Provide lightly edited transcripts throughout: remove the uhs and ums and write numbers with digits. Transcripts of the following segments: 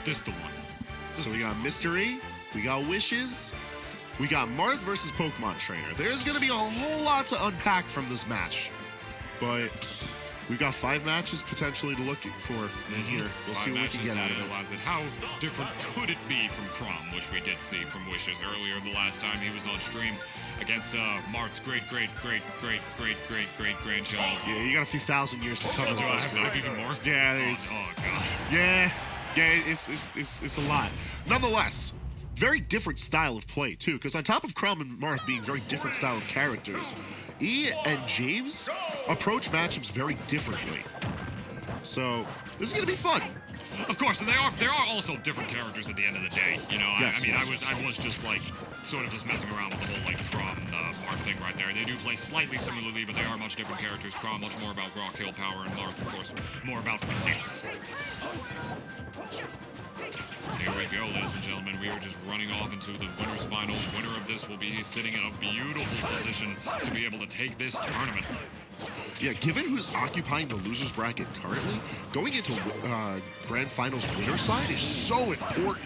This the one. So we got Mystery, we got Wishes, we got Marth versus Pokemon Trainer. There's going to be a whole lot to unpack from this match. But we've got 5 matches potentially to look for in here. We'll see what we can get out of it. How different could it be from Crom, which we did see from Wishes earlier the last time he was on stream against Marth's great-great-great-great-great-great-grandchild. Yeah, you got a few thousand years to cover. Do I have even more? Yeah, it's... Oh, God. Yeah, it's a lot. Nonetheless, very different style of play, too, because on top of Crom and Marth being very different style of characters, E and James approach matchups very differently. So, this is going to be fun. Of course, and there are also different characters at the end of the day. You know, Yes, I was just like sort of just messing around with the whole like Crom Marth thing right there. They do play slightly similarly, but they are much different characters. Crom much more about raw kill power, and Marth, of course, more about finesse. Here we go, ladies and gentlemen. We are just running off into the winners finals. Winner of this will be sitting in a beautiful position to be able to take this tournament. Yeah, given who's occupying the loser's bracket currently, going into Grand Finals winner side is so important.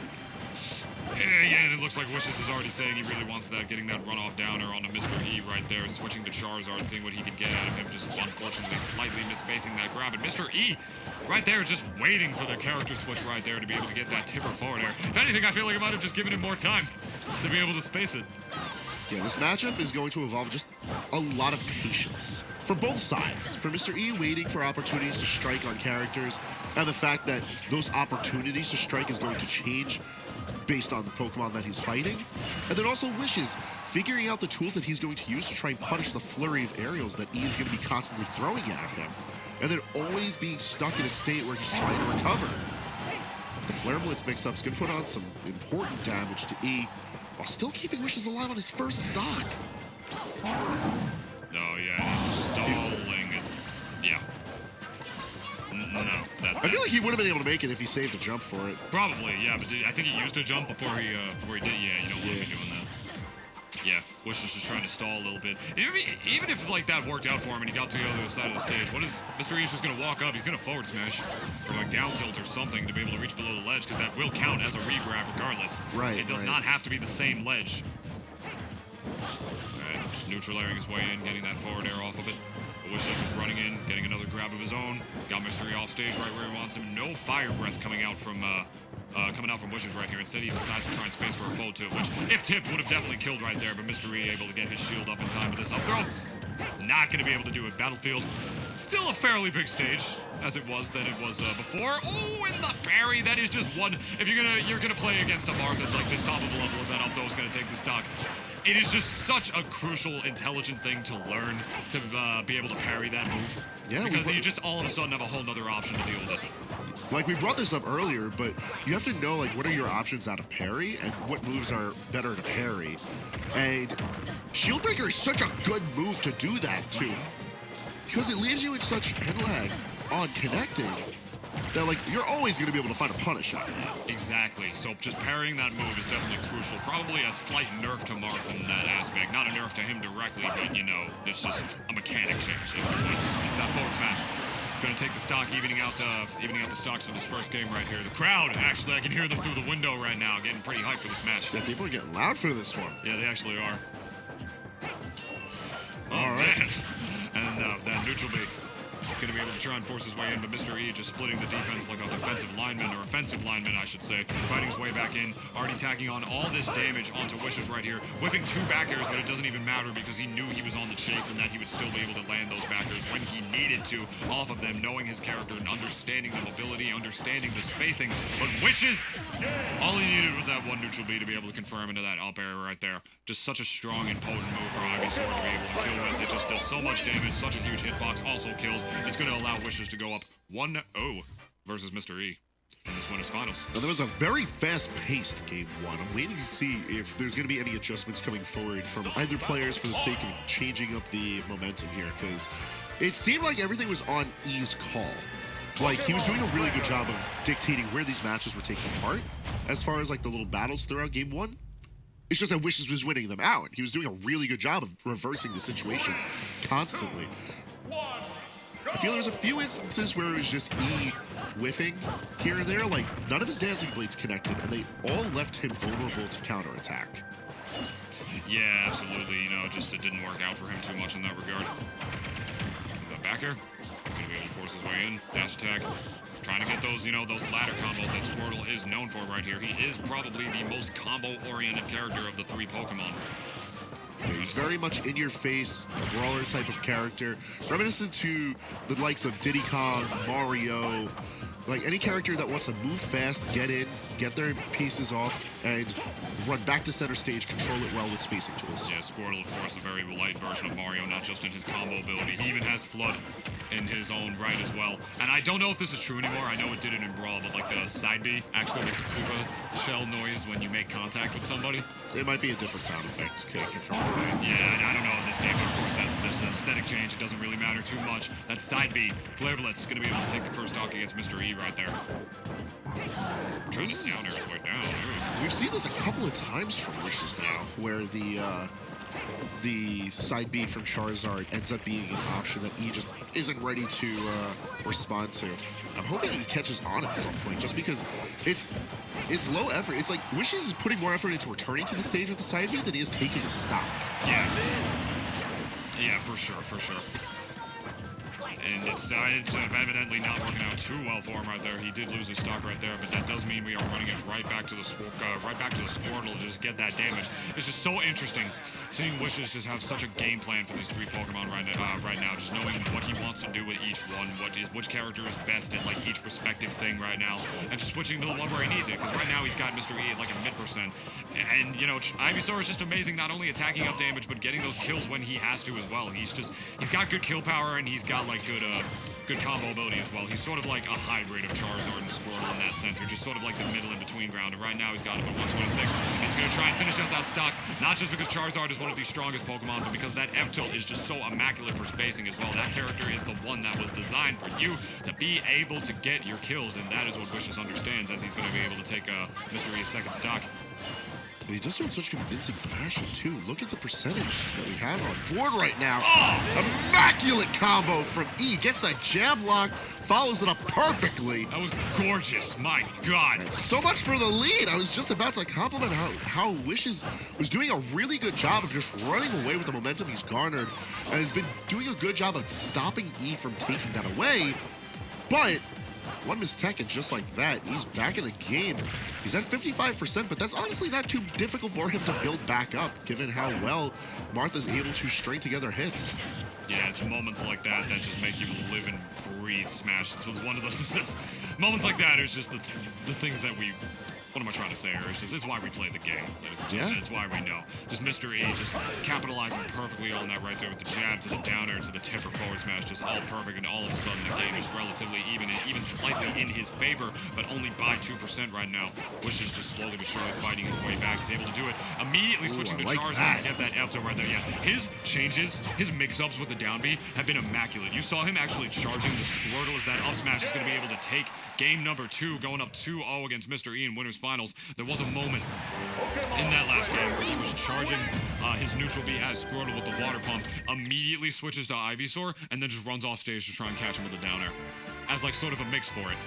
Yeah, and it looks like Wishes is already saying he really wants that, getting that runoff downer onto Mr. E right there, switching to Charizard, seeing what he can get out of him, just unfortunately slightly misspacing that grab. And Mr. E right there just waiting for the character switch right there to be able to get that tipper forward air. If anything, I feel like I might have just given him more time to be able to space it. Yeah, this matchup is going to involve just a lot of patience from both sides. For Mr. E, waiting for opportunities to strike on characters, and the fact that those opportunities to strike is going to change based on the Pokemon that he's fighting. And then also Wishes, figuring out the tools that he's going to use to try and punish the flurry of aerials that E is going to be constantly throwing at him. And then always being stuck in a state where he's trying to recover. The Flare Blitz mix-up is going to put on some important damage to E, while still keeping Wishes alive on his first stock. Oh, yeah, he's stalling. Yeah. No, I feel like he would have been able to make it if he saved a jump for it. Probably, yeah, but I think he used a jump before he did. Yeah, you don't want to be doing that. Yeah, Wishes just trying to stall a little bit. Even if like that worked out for him and he got to the other side of the stage, what is Mr. E's just gonna walk up? He's gonna forward smash or like down tilt or something to be able to reach below the ledge, because that will count as a re-grab regardless. Right. It does not have to be the same ledge. Alright, just neutral airing his way in, getting that forward air off of it. Wishes just running in, getting another grab of his own. Got Mystery off stage right where he wants him. No fire breath coming out from Wishes right here. Instead, he decides to try and space for a fold to it, which, if tipped, would have definitely killed right there. But Mystery able to get his shield up in time with this up throw. Not going to be able to do it. Battlefield, still a fairly big stage, as it was than it was before. Oh, and the parry. That is just one. If you're gonna play against a Marth at like this top of the level, as that up throw is going to take the stock. It is just such a crucial, intelligent thing to learn to be able to parry that move. Yeah, because you just all of a sudden have a whole nother option to deal with it. Like, we brought this up earlier, but you have to know, like, what are your options out of parry and what moves are better to parry. And Shield Breaker is such a good move to do that, too. Because it leaves you in such head lag on connecting that, like, you're always going to be able to find a punish out of that. Exactly. So just parrying that move is definitely crucial. Probably a slight nerf to Marth in that aspect. Not a nerf to him directly, but, you know, it's just a mechanic change. That forward smash. Going to take the stock, evening out the stocks of this first game right here. The crowd, actually, I can hear them through the window right now, getting pretty hyped for this match. Yeah, people are getting loud for this one. Yeah, they actually are. All right. And that neutral bait. Going to be able to try and force his way in, but Mr. E just splitting the defense like a defensive lineman, or offensive lineman, I should say. Fighting his way back in, already tacking on all this damage onto Wishes right here. Whiffing 2 back airs, but it doesn't even matter because he knew he was on the chase and that he would still be able to land those back airs when he needed to off of them, knowing his character and understanding the mobility, understanding the spacing. But Wishes, all he needed was that one neutral B to be able to confirm into that up air right there. Just such a strong and potent move for Ivysaur to be able to kill with. It just does so much damage, such a huge hitbox, also kills. It's going to allow Wishes to go up 1-0 versus Mr. E in this winners finals. Now, there was a very fast-paced Game 1. I'm waiting to see if there's going to be any adjustments coming forward from either players for the sake of changing up the momentum here, because it seemed like everything was on E's call. Like, he was doing a really good job of dictating where these matches were taking part, as far as, like, the little battles throughout Game 1. It's just that Wishes was winning them out. He was doing a really good job of reversing the situation constantly. I feel there was a few instances where it was just E whiffing here and there. Like, none of his dancing blades connected, and they all left him vulnerable to counterattack. Yeah, absolutely. You know, just it didn't work out for him too much in that regard. But back here, gonna be able to force his way in. Dash attack. Trying to get those, you know, those ladder combos that Squirtle is known for right here. He is probably the most combo-oriented character of the 3 Pokemon. Yeah, he's very much in-your-face, brawler type of character, reminiscent to the likes of Diddy Kong, Mario, like any character that wants to move fast, get in, get their pieces off, and run back to center stage, control it well with spacing tools. Yeah, Squirtle, of course, a very light version of Mario, not just in his combo ability. He even has Flood in his own right as well. And I don't know if this is true anymore. I know it did it in Brawl, but like the side B actually makes a Koopa shell noise when you make contact with somebody. It might be a different sound effect. Okay, Yeah, and I don't know in this game, of course, that's an aesthetic change. It doesn't really matter too much. That's side B. Flare Blitz going to be able to take the first stock against Mr. E right there. Trying to down there his way down. We've seen this a couple of times from Wishes now, where the side B from Charizard ends up being an option that E just isn't ready to respond to. I'm hoping he catches on at some point, just because it's low effort. It's like Wishes is putting more effort into returning to the stage with the side B than he is taking a stock. Yeah. Yeah, for sure, for sure. And it's evidently not working out too well for him right there. He did lose his stock right there, but that does mean we are running it right back to the Squirtle to just get that damage. It's just so interesting seeing Wishes just have such a game plan for these 3 Pokemon right now, just knowing what he wants to do with each one, which character is best at like each respective thing right now, and just switching to the one where he needs it. Because right now he's got Mr. E at like a mid%, and you know Ivysaur is just amazing, not only attacking up damage but getting those kills when he has to as well. He's got good kill power, and he's got like good combo ability as well. He's sort of like a hybrid of Charizard and Squirtle in that sense, or just sort of like the middle in between ground. And right now he's got him at 126. He's going to try and finish out that stock, not just because Charizard is one of the strongest Pokemon, but because that F-tilt is just so immaculate for spacing as well. That character is the one that was designed for you to be able to get your kills, and that is what Wishes understands, as he's going to be able to take Mr. E's second stock. And he does so in such convincing fashion, too. Look at the percentage that we have on board right now. Oh! Immaculate combo from E. Gets that jab lock, follows it up perfectly. That was gorgeous. My God. And so much for the lead. I was just about to compliment how Wishes was doing a really good job of just running away with the momentum he's garnered, and has been doing a good job of stopping E from taking that away. But one mistake, and just like that, he's back in the game. He's at 55%, but that's honestly not too difficult for him to build back up, given how well Marth is able to string together hits. Yeah, it's moments like that that just make you live and breathe Smash. It's one of those moments like that. It's just the things that we. What am I trying to say here? It's why we play the game, ladies and gentlemen. It's why we know. Just Mr. E just capitalizing perfectly on that right there with the jab to the downer to the tipper forward smash, just all perfect, and all of a sudden the game is relatively even slightly in his favor, but only by 2% right now. Wishes just slowly but surely fighting his way back. He's able to do it. Immediately switching to Charizard to get that F-tilt right there. Yeah, his changes, his mix-ups with the down B have been immaculate. You saw him actually charging the Squirtle as that up smash is going to be able to take game number 2, going up 2-0 against Mr. E in Winners Finals. There was a moment in that last game where he was charging his neutral B as Squirtle with the water pump, immediately switches to Ivysaur, and then just runs off stage to try and catch him with the down air as like sort of a mix for it.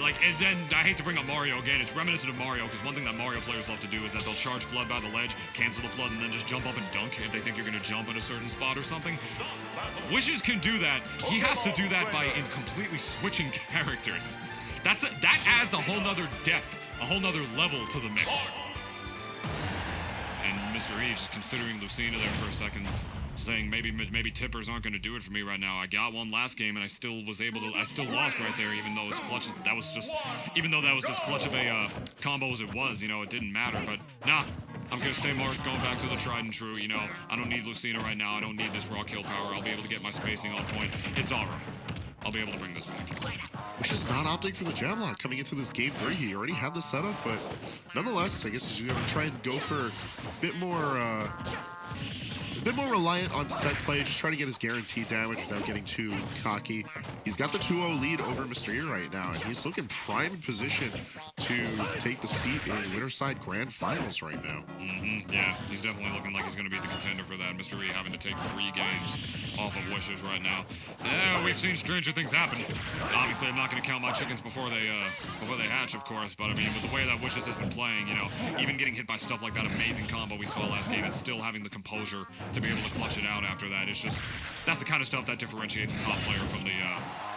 Like, and then I hate to bring up Mario again. It's reminiscent of Mario, because one thing that Mario players love to do is that they'll charge Flood by the ledge, cancel the Flood, and then just jump up and dunk if they think you're going to jump at a certain spot or something. Wishes can do that. He has to do that by completely switching characters. That adds a whole nother depth, a whole nother level to the mix. And Mr. E just considering Lucina there for a second, saying maybe tippers aren't going to do it for me right now. I got one last game and I still lost right there, even though that was as clutch of a combo as it was. You know, it didn't matter. But nah, I'm going to stay Marth, going back to the tried and true. You know, I don't need Lucina right now. I don't need this raw kill power. I'll be able to get my spacing on point. It's all right. I'll be able to bring this back. Wishes not opting for the jab lock coming into this game 3. He already had the setup, but nonetheless, I guess he's going to try and go for a bit more bit more reliant on set play, just trying to get his guaranteed damage without getting too cocky. He's got the 2-0 lead over Mr. E right now, and he's looking prime in position to take the seat in Winterside Grand Finals right now. Yeah, he's definitely looking like he's going to be the contender for that. Mr. E having to take 3 games off of Wishes right now. We've seen stranger things happen. Obviously, I'm not going to count my chickens before they hatch, of course, but I mean, with the way that Wishes has been playing, you know, even getting hit by stuff like that amazing combo we saw last game and still having the composure to be able to clutch it out after that, it's just, that's the kind of stuff that differentiates a top player from the,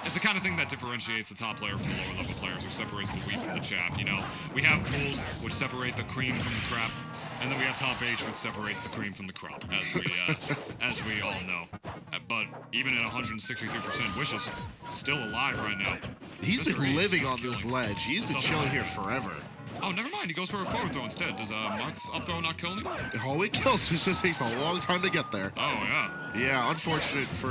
it's the kind of thing that differentiates the top player from the lower level players, or separates the wheat from the chaff, you know? We have pools which separate the cream from the crap, and then we have top H, which separates the cream from the crop, as we all know. But even at 163%, Wishes still alive right now. He's been living on this ledge. He's been chilling here forever. Oh, never mind. He goes for a forward throw instead. Does Marth's up throw not kill him? Oh, it kills. It just takes a long time to get there. Oh, yeah. Yeah, unfortunate for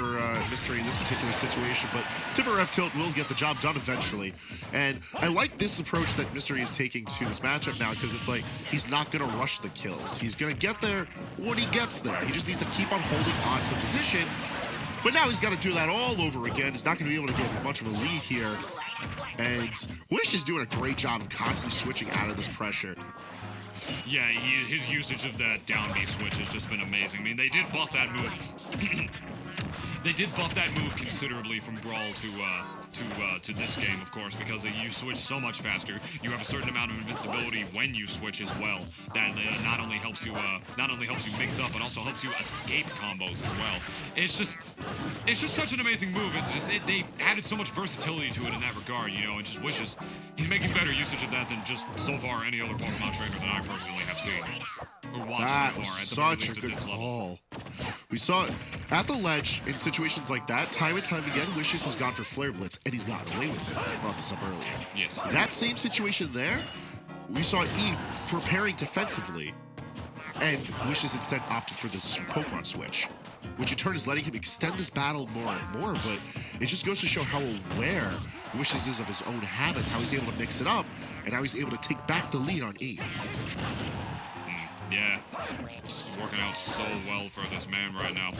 Mr. E in this particular situation, but Timber F Tilt will get the job done eventually. And I like this approach that Mr. E is taking to this matchup now, because it's like he's not going to rush the kills. He's going to get there when he gets there. He just needs to keep on holding on to position. But now he's got to do that all over again. He's not going to be able to get much of a lead here. And Wish is doing a great job of constantly switching out of this pressure. Yeah, his usage of that down B switch has just been amazing. I mean, they did buff that move. They did buff that move considerably from Brawl to this game, of course, because you switch so much faster. You have a certain amount of invincibility when you switch as well. That not only helps you mix up, but also helps you escape combos as well. It's just such an amazing move. They added so much versatility to it in that regard, you know. And just Wishes he's making better usage of that than just so far any other Pokemon trainer that I personally have seen or watched so far. At the very least such a good at this call. We saw it at the ledge in situations like that, time and time again. Wishes has gone for Flare Blitz, and he's gotten away with it. I brought this up earlier. Yes. That same situation there, we saw E preparing defensively, and Wishes instead opted for the Pokemon switch, which in turn is letting him extend this battle more and more, but it just goes to show how aware Wishes is of his own habits, how he's able to mix it up, and how he's able to take back the lead on E. Yeah, it's working out so well for this man right now.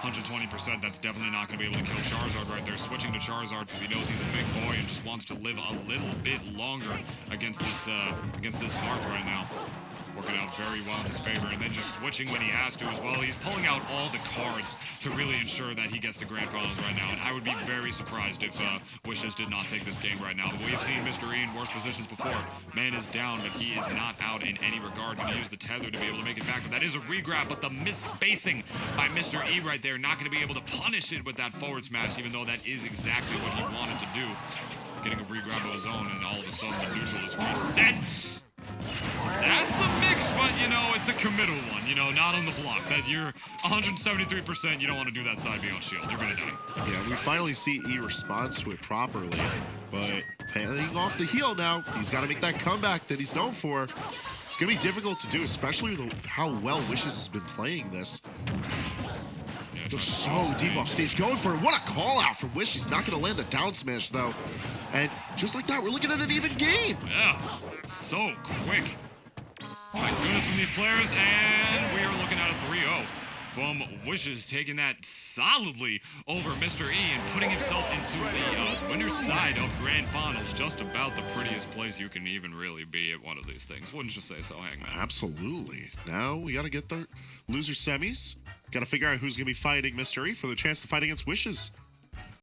120%, that's definitely not going to be able to kill Charizard right there. Switching to Charizard because he knows he's a big boy and just wants to live a little bit longer against this Marth right now. Working out very well in his favor, and then just switching when he has to as well. He's pulling out all the cards to really ensure that he gets to Grand Finals right now, and I would be very surprised if Wishes did not take this game right now. But we have seen Mr. E in worse positions before. Man is down, but he is not out in any regard. Going to use the tether to be able to make it back, but that is a regrab, but the misspacing by Mr. E right there, not going to be able to punish it with that forward smash, even though that is exactly what he wanted to do. Getting a regrab of his own, and all of a sudden the neutral is reset. That's a mix, but, you know, it's a committal one, you know, not on the block. That you're 173%, you don't want to do that side B on shield. You're going to die. Yeah, we finally see E respond to it properly, but paying off the heel now, he's got to make that comeback that he's known for. It's going to be difficult to do, especially with how well Wishes has been playing this. Yeah, They're so deep off stage. Going for it. What a call out from Wish. He's not going to land the down smash, though. And just like that, we're looking at an even game. Yeah, so quick. My goodness from these players, and we are looking at a 3-0 from Wishes, taking that solidly over Mr. E and putting himself into the winner's side of Grand Finals. Just about the prettiest place you can even really be at one of these things. Wouldn't you say so, Hangman? Absolutely. Now we got to get the loser semis. Got to figure out who's going to be fighting Mr. E for the chance to fight against Wishes.